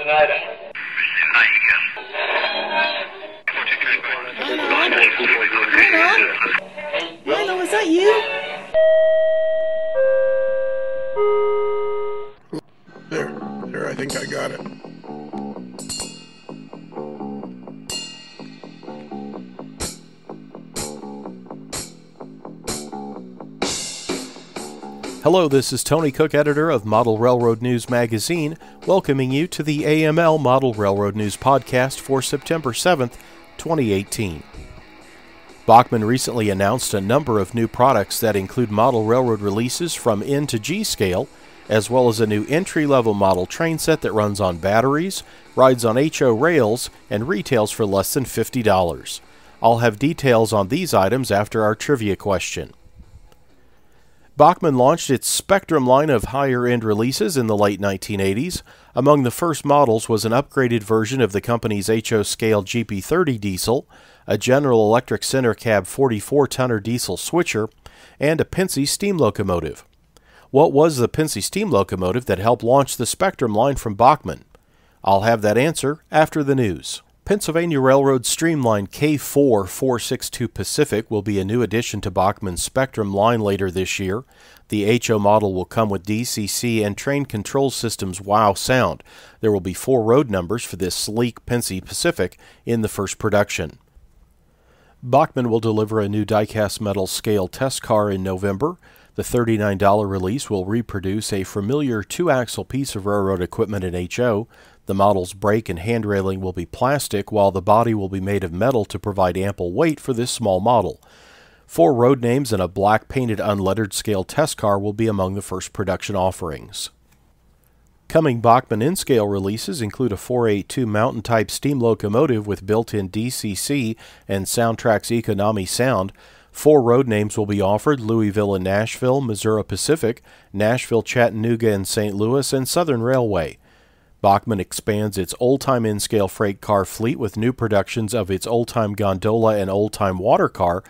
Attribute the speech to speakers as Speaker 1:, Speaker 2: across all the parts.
Speaker 1: Rhino, is that you?
Speaker 2: There, I think I got it.
Speaker 3: Hello, this is Tony Cook, editor of Model Railroad News Magazine, welcoming you to the AML Model Railroad News Podcast for September 7th, 2018. Bachmann recently announced a number of new products that include model railroad releases from N to G scale, as well as a new entry-level model train set that runs on batteries, rides on HO rails, and retails for less than $50. I'll have details on these items after our trivia question. Bachmann launched its Spectrum line of higher-end releases in the late 1980s. Among the first models was an upgraded version of the company's HO scale GP30 diesel, a General Electric center cab 44-tonner diesel switcher, and a Penske steam locomotive. What was the Penske steam locomotive that helped launch the Spectrum line from Bachmann? I'll have that answer after the news. Pennsylvania Railroad Streamline K4 462 Pacific will be a new addition to Bachmann's Spectrum line later this year. The HO model will come with DCC and Train Control Systems WOW sound. There will be 4 road numbers for this sleek Penske Pacific in the first production. Bachmann will deliver a new die-cast metal scale test car in November. The $39 release will reproduce a familiar 2-axle piece of railroad equipment in HO. The model's brake and hand railing will be plastic, while the body will be made of metal to provide ample weight for this small model. 4 road names and a black painted unlettered scale test car will be among the first production offerings. Coming Bachmann in-scale releases include a 482 mountain-type steam locomotive with built-in DCC and Soundtrack's Economy sound. 4 road names will be offered: Louisville and Nashville, Missouri Pacific, Nashville, Chattanooga, and St. Louis, and Southern Railway. Bachmann expands its old-time in-scale freight car fleet with new productions of its old-time gondola and old-time water car.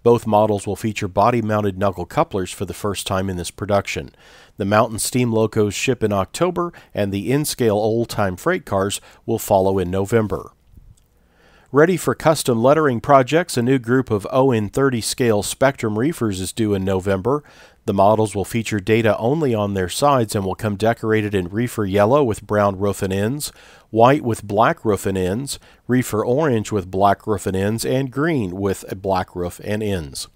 Speaker 3: Both models will feature body-mounted knuckle couplers for the first time in this production. The mountain steam locos ship in October, and the in-scale old-time freight cars will follow in November. Ready for custom lettering projects, a new group of ON30 scale Spectrum reefers is due in November. The models will feature data only on their sides and will come decorated in reefer yellow with brown roof and ends, white with black roof and ends, reefer orange with black roof and ends, and green with a black roof and ends.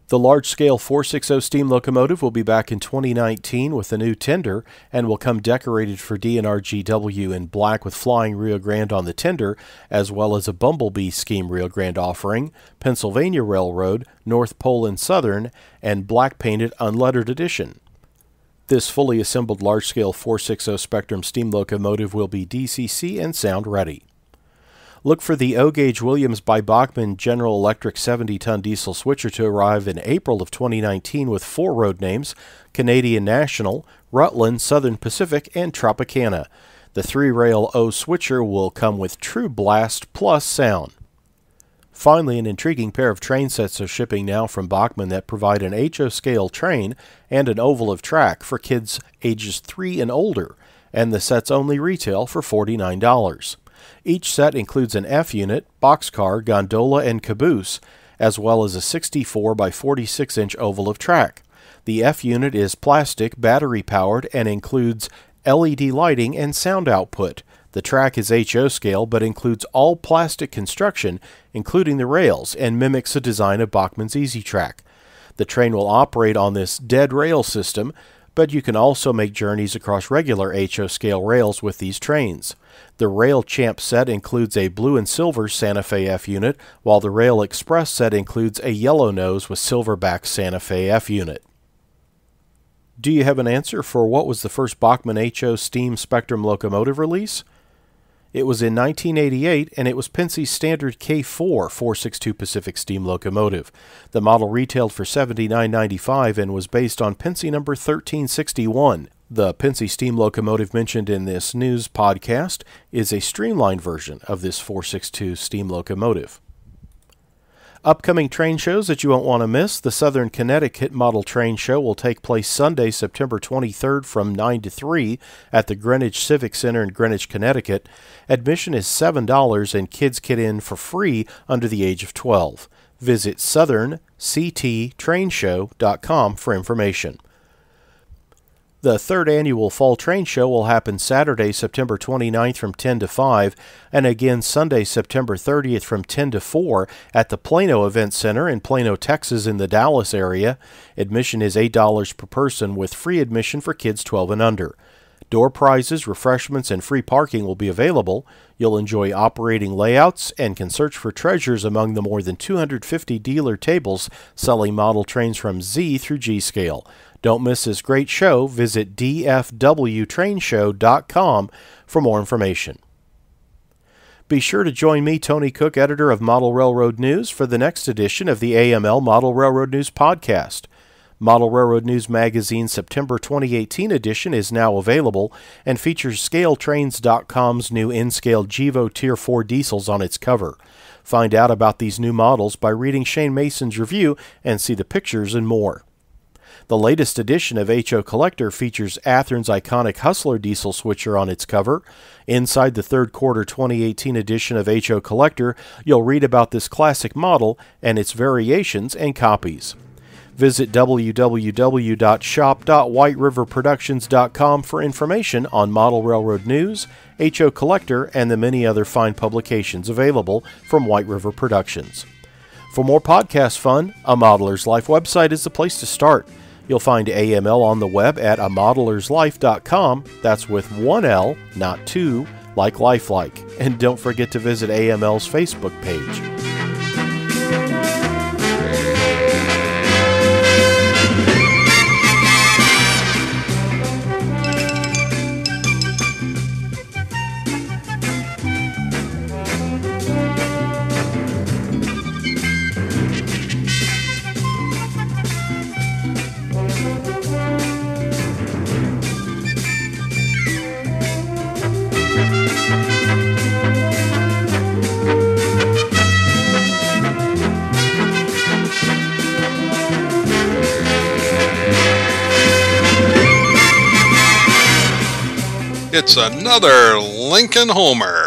Speaker 3: The large-scale 460 steam locomotive will be back in 2019 with a new tender and will come decorated for DNR-GW in black with flying Rio Grande on the tender, as well as a Bumblebee scheme Rio Grande offering, Pennsylvania Railroad, North Pole and Southern, and black-painted unlettered edition. This fully assembled large-scale 460 Spectrum steam locomotive will be DCC and sound ready. Look for the O-Gauge Williams by Bachmann General Electric 70-ton diesel switcher to arrive in April of 2019 with 4 road names: Canadian National, Rutland, Southern Pacific, and Tropicana. The 3-rail O switcher will come with True Blast Plus sound. Finally, an intriguing pair of train sets are shipping now from Bachmann that provide an HO scale train and an oval of track for kids ages 3 and older, and the sets only retail for $49. Each set includes an F unit, boxcar, gondola, and caboose, as well as a 64 by 46-inch oval of track. The F unit is plastic, battery-powered, and includes LED lighting and sound output. The track is HO scale, but includes all plastic construction, including the rails, and mimics the design of Bachmann's Easy Track. The train will operate on this dead rail system, but you can also make journeys across regular HO scale rails with these trains. The Rail Champ set includes a blue and silver Santa Fe F unit, while the Rail Express set includes a yellow nose with silverback Santa Fe F unit. Do you have an answer for what was the first Bachmann HO steam Spectrum locomotive release? It was in 1988, and it was Penske's standard K4 462 Pacific steam locomotive. The model retailed for $79.95 and was based on Penske number 1361. The Penske steam locomotive mentioned in this news podcast is a streamlined version of this 462 steam locomotive. Upcoming train shows that you won't want to miss. The Southern Connecticut Model Train Show will take place Sunday, September 23rd from 9 to 3 at the Greenwich Civic Center in Greenwich, Connecticut. Admission is $7 and kids get in for free under the age of 12. Visit southernCTtrainshow.com for information. The third annual Fall Train Show will happen Saturday, September 29th from 10 to 5, and again Sunday, September 30th from 10 to 4 at the Plano Event Center in Plano, Texas in the Dallas area. Admission is $8 per person with free admission for kids 12 and under. Door prizes, refreshments, and free parking will be available. You'll enjoy operating layouts and can search for treasures among the more than 250 dealer tables selling model trains from Z through G scale. Don't miss this great show. Visit dfwtrainshow.com for more information. Be sure to join me, Tony Cook, editor of Model Railroad News, for the next edition of the AML Model Railroad News podcast. Model Railroad News Magazine's September 2018 edition is now available and features ScaleTrains.com's new N-Scale Gevo Tier 4 diesels on its cover. Find out about these new models by reading Shane Mason's review and see the pictures and more. The latest edition of HO Collector features Athearn's iconic Hustler diesel switcher on its cover. Inside the third quarter 2018 edition of HO Collector, you'll read about this classic model and its variations and copies. Visit www.shop.whiteriverproductions.com for information on Model Railroad News, HO Collector, and the many other fine publications available from White River Productions. For more podcast fun, A Modeler's Life website is the place to start. You'll find AML on the web at amodelerslife.com. That's with one L, not two, like lifelike. And don't forget to visit AML's Facebook page.
Speaker 1: It's another Lincoln Homer.